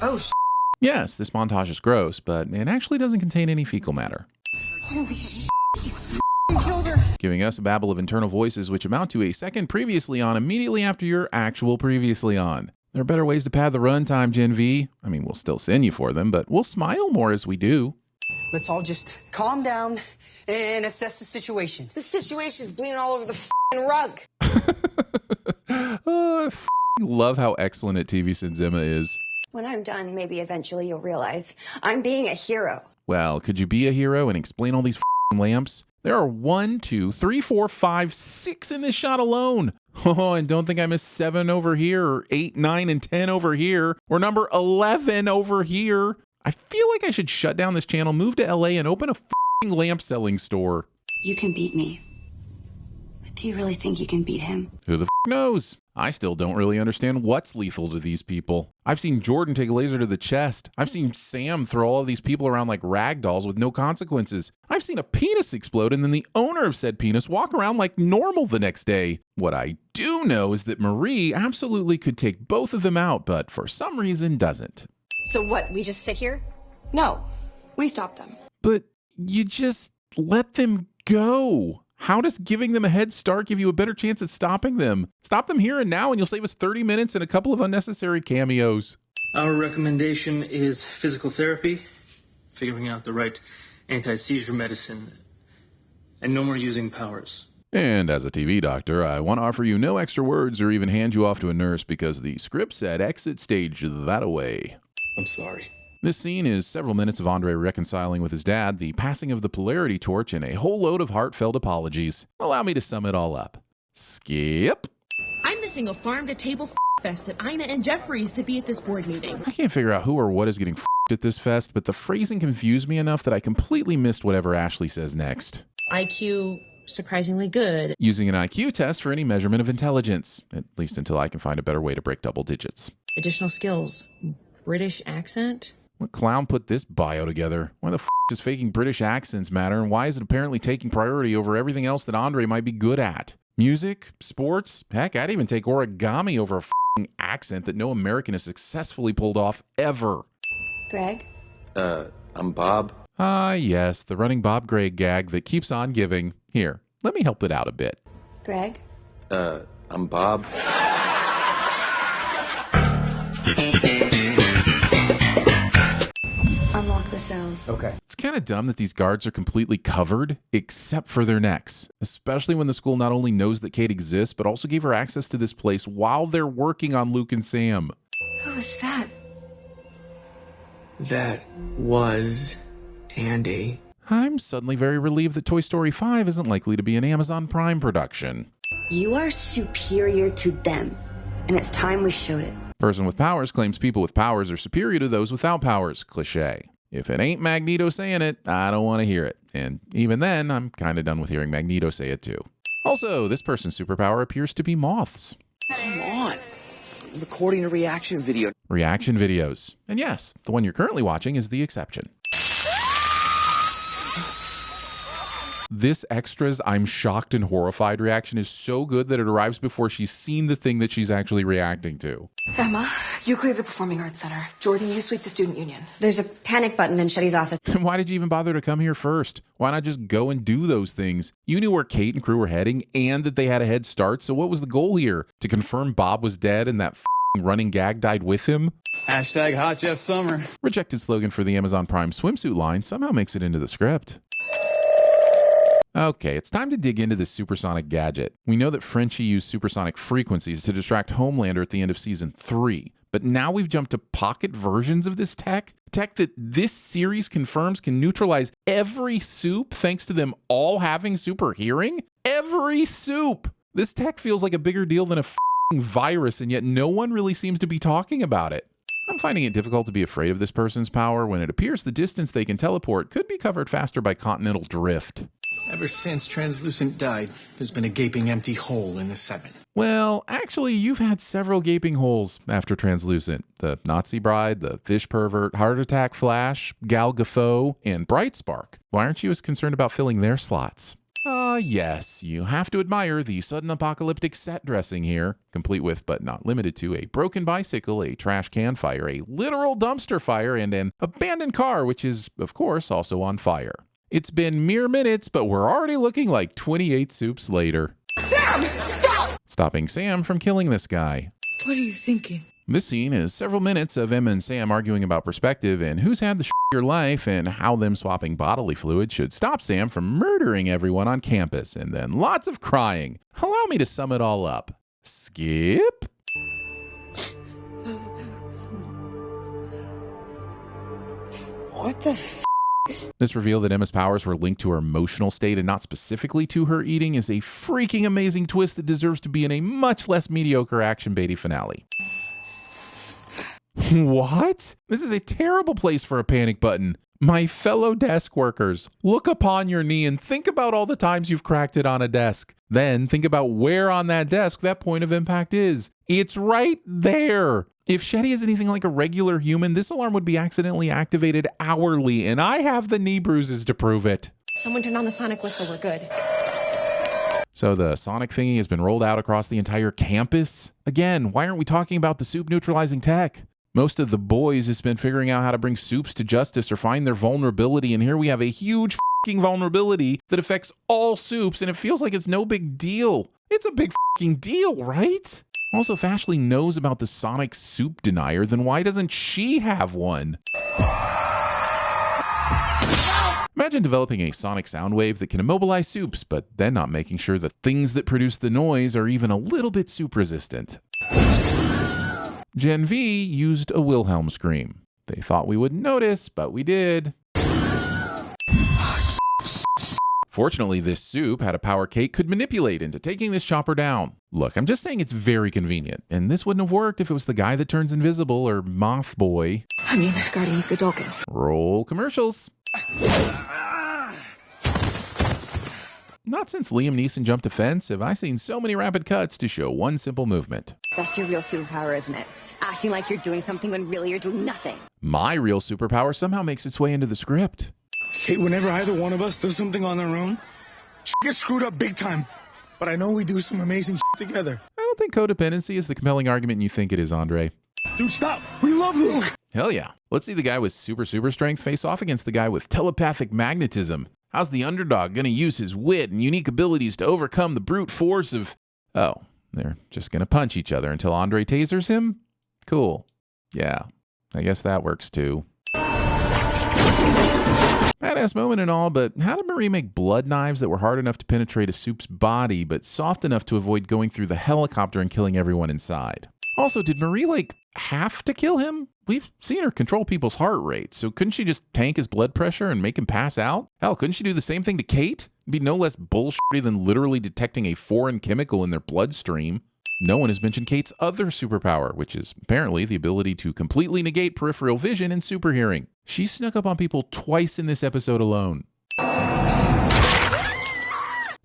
Oh, Yes, this montage is gross, but it actually doesn't contain any fecal matter. holy you killed her. Giving us a babble of internal voices which amount to a second previously on immediately after your actual previously on. There are better ways to pad the runtime, Gen V. I mean, we'll still send you for them, but we'll smile more as we do. Let's all just calm down and assess the situation. The situation is bleeding all over the f***ing rug. Oh, I love how excellent at TV Senzema is. When I'm done, maybe eventually you'll realize I'm being a hero. Well, could you be a hero and explain all these lamps? There are 1, 2, 3, 4, 5, 6 in this shot alone. Oh, and don't think I missed 7 over here, or 8, 9, and 10 over here, or number 11 over here. I feel like I should shut down this channel, move to LA, and open a lamp selling store. You can beat me. But do you really think you can beat him? Who the knows? I still don't really understand what's lethal to these people. I've seen Jordan take a laser to the chest. I've seen Sam throw all of these people around like rag dolls with no consequences. I've seen a penis explode and then the owner of said penis walk around like normal the next day. What I do know is that Marie absolutely could take both of them out, but for some reason doesn't. So what, we just sit here? No, we stop them. But you just let them go. How does giving them a head start give you a better chance at stopping them? Stop them here and now and you'll save us 30 minutes and a couple of unnecessary cameos. Our recommendation is physical therapy, figuring out the right anti-seizure medicine, and no more using powers. And as a TV doctor, I want to offer you no extra words or even hand you off to a nurse because the script said exit stage that-a-way. I'm sorry. This scene is several minutes of Andre reconciling with his dad, the passing of the polarity torch, and a whole load of heartfelt apologies. Allow me to sum it all up. Skip. I'm missing a farm-to-table fest at Ina and Jeffrey's to be at this board meeting. I can't figure out who or what is getting at this fest, but the phrasing confused me enough that I completely missed whatever Ashley says next. IQ surprisingly good. Using an IQ test for any measurement of intelligence, at least until I can find a better way to break double digits. Additional skills. British accent. What clown put this bio together? Why the does faking British accents matter, and why is it apparently taking priority over everything else that Andre might be good at? Music? Sports? Heck, I'd even take origami over a accent that no American has successfully pulled off ever. Greg? I'm Bob. Ah, yes, the running Bob Gray gag that keeps on giving. Here, let me help it out a bit. Greg? I'm Bob. Unlock the cells. Okay. It's kind of dumb that these guards are completely covered, except for their necks. Especially when the school not only knows that Kate exists, but also gave her access to this place while they're working on Luke and Sam. Who was that? That was Andy. I'm suddenly very relieved that Toy Story 5 isn't likely to be an Amazon Prime production. You are superior to them, and it's time we showed it. Person with powers claims people with powers are superior to those without powers. Cliché. If it ain't Magneto saying it, I don't want to hear it. And even then, I'm kind of done with hearing Magneto say it too. Also, this person's superpower appears to be moths. Come on. I'm recording a reaction video. Reaction videos. And yes, the one you're currently watching is the exception. This extra's I'm shocked and horrified reaction is so good that it arrives before she's seen the thing that she's actually reacting to. Emma, you clear the Performing Arts Center. Jordan, you sweep the Student Union. There's a panic button in Shetty's office. Why did you even bother to come here first? Why not just go and do those things? You knew where Kate and crew were heading and that they had a head start, so what was the goal here? To confirm Bob was dead and that running gag died with him? Hashtag Hot Jeff Summer. Rejected slogan for the Amazon Prime swimsuit line somehow makes it into the script. Okay, it's time to dig into this supersonic gadget. We know that Frenchie used supersonic frequencies to distract Homelander at the end of season 3, but now we've jumped to pocket versions of this tech that this series confirms can neutralize every soup thanks to them all having super hearing? Every soup! This tech feels like a bigger deal than a virus, and yet no one really seems to be talking about it. I'm finding it difficult to be afraid of this person's power when it appears the distance they can teleport could be covered faster by continental drift. Ever since Translucent died, there's been a gaping empty hole in the 7. Well, actually, you've had several gaping holes after Translucent. The Nazi Bride, the Fish Pervert, Heart Attack Flash, Gal Gadot, and Bright Spark. Why aren't you as concerned about filling their slots? Yes, you have to admire the sudden apocalyptic set dressing here, complete with, but not limited to, a broken bicycle, a trash can fire, a literal dumpster fire, and an abandoned car, which is, of course, also on fire. It's been mere minutes, but we're already looking like 28 soups later. Sam, stop! Stopping Sam from killing this guy. What are you thinking? This scene is several minutes of Emma and Sam arguing about perspective and who's had the shittier life and how them swapping bodily fluids should stop Sam from murdering everyone on campus, and then lots of crying. Allow me to sum it all up. Skip? What the This reveal that Emma's powers were linked to her emotional state and not specifically to her eating is a freaking amazing twist that deserves to be in a much less mediocre action-baity finale. What? This is a terrible place for a panic button. My fellow desk workers, look upon your knee and think about all the times you've cracked it on a desk. Then think about where on that desk that point of impact is. It's right there. If Shetty is anything like a regular human, this alarm would be accidentally activated hourly, and I have the knee bruises to prove it. Someone turn on the sonic whistle, we're good. So the sonic thingy has been rolled out across the entire campus? Again, why aren't we talking about the soup neutralizing tech? Most of the boys has been figuring out how to bring soups to justice or find their vulnerability, and here we have a huge f***ing vulnerability that affects all soups, and it feels like it's no big deal. It's a big f***ing deal, right? Also, if Ashley knows about the sonic soup denier, then why doesn't she have one? Imagine developing a sonic sound wave that can immobilize soups, but then not making sure the things that produce the noise are even a little bit soup resistant. Gen V used a Wilhelm scream. They thought we wouldn't notice, but we did. Fortunately, this soup had a power Kate could manipulate into taking this chopper down. Look, I'm just saying it's very convenient, and this wouldn't have worked if it was the guy that turns invisible or Moth Boy. I mean, Guardian's Godolkin. Roll commercials. Not since Liam Neeson jumped a fence have I seen so many rapid cuts to show one simple movement. That's your real superpower, isn't it? Acting like you're doing something when really you're doing nothing. My real superpower somehow makes its way into the script. Kate, whenever either one of us does something on our own, gets screwed up big time. But I know we do some amazing together. I don't think codependency is the compelling argument you think it is, Andre. Dude, stop. We love Luke. Hell yeah. Let's see the guy with super strength face off against the guy with telepathic magnetism. How's the underdog going to use his wit and unique abilities to overcome the brute force of... Oh, they're just going to punch each other until Andre tasers him? Cool. Yeah, I guess that works too. Badass moment and all, but how did Marie make blood knives that were hard enough to penetrate a soup's body, but soft enough to avoid going through the helicopter and killing everyone inside? Also, did Marie, have to kill him? We've seen her control people's heart rate, so couldn't she just tank his blood pressure and make him pass out? Hell, couldn't she do the same thing to Kate? It'd be no less bullshitty than literally detecting a foreign chemical in their bloodstream. No one has mentioned Kate's other superpower, which is apparently the ability to completely negate peripheral vision and super hearing. She snuck up on people twice in this episode alone.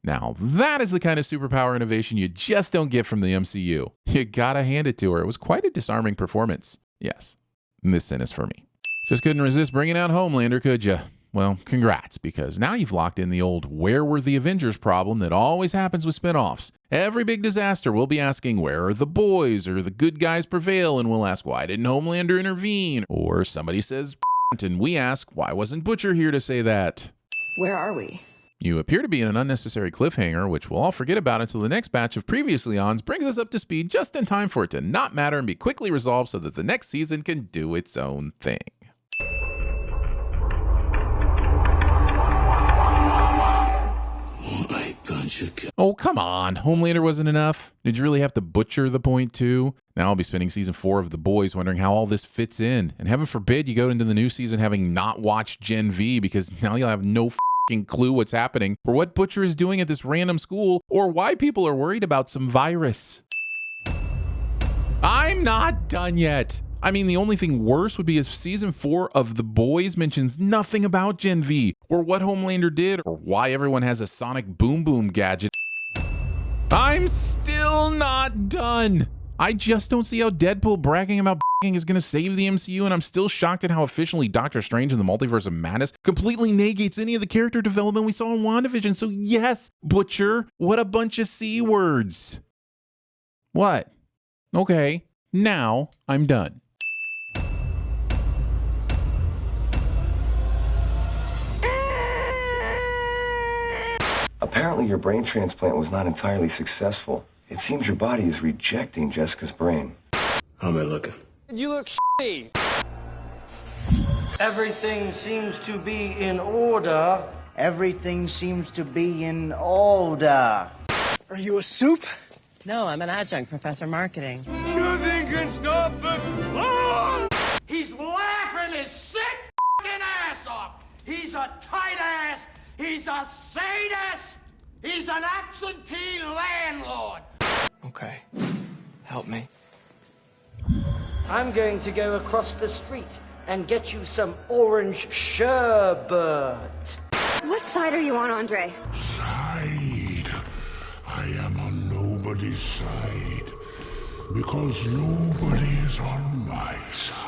Now, that is the kind of superpower innovation you just don't get from the MCU. You gotta hand it to her. It was quite a disarming performance. Yes, this sin is for me. Just couldn't resist bringing out Homelander, could you? Well, congrats, because now you've locked in the old where were the Avengers problem that always happens with spin-offs. Every big disaster we'll be asking where are the boys, or the good guys prevail, and we'll ask why didn't Homelander intervene? Or somebody says and we ask why wasn't Butcher here to say that? Where are we? You appear to be in an unnecessary cliffhanger, which we'll all forget about until the next batch of previously ons brings us up to speed just in time for it to not matter and be quickly resolved so that the next season can do its own thing. Oh, come on. Homelander wasn't enough. Did you really have to butcher the point too? Now I'll be spending season 4 of The Boys wondering how all this fits in. And heaven forbid you go into the new season having not watched Gen V, because now you'll have no clue what's happening or what Butcher is doing at this random school or why people are worried about some virus. I'm not done yet. I mean, the only thing worse would be if season 4 of The Boys mentions nothing about Gen V or what Homelander did or why everyone has a sonic boom boom gadget. I'm still not done. I just don't see how Deadpool bragging about is going to save the MCU, and I'm still shocked at how efficiently Doctor Strange in the Multiverse of Madness completely negates any of the character development we saw in WandaVision. So yes, Butcher, what a bunch of C words. What? Okay, now I'm done. Apparently your brain transplant was not entirely successful. It seems your body is rejecting Jessica's brain. How am I looking? You look shitty. Everything seems to be in order. Everything seems to be in order. Are you a soup? No, I'm an adjunct professor marketing. Nothing can stop the flow! He's laughing his sick f***ing ass off. He's a tight ass. He's a sadist. He's an absentee landlord. Okay. Help me. I'm going to go across the street and get you some orange sherbet. What side are you on, Andre? Side. I am on nobody's side. Because nobody is on my side.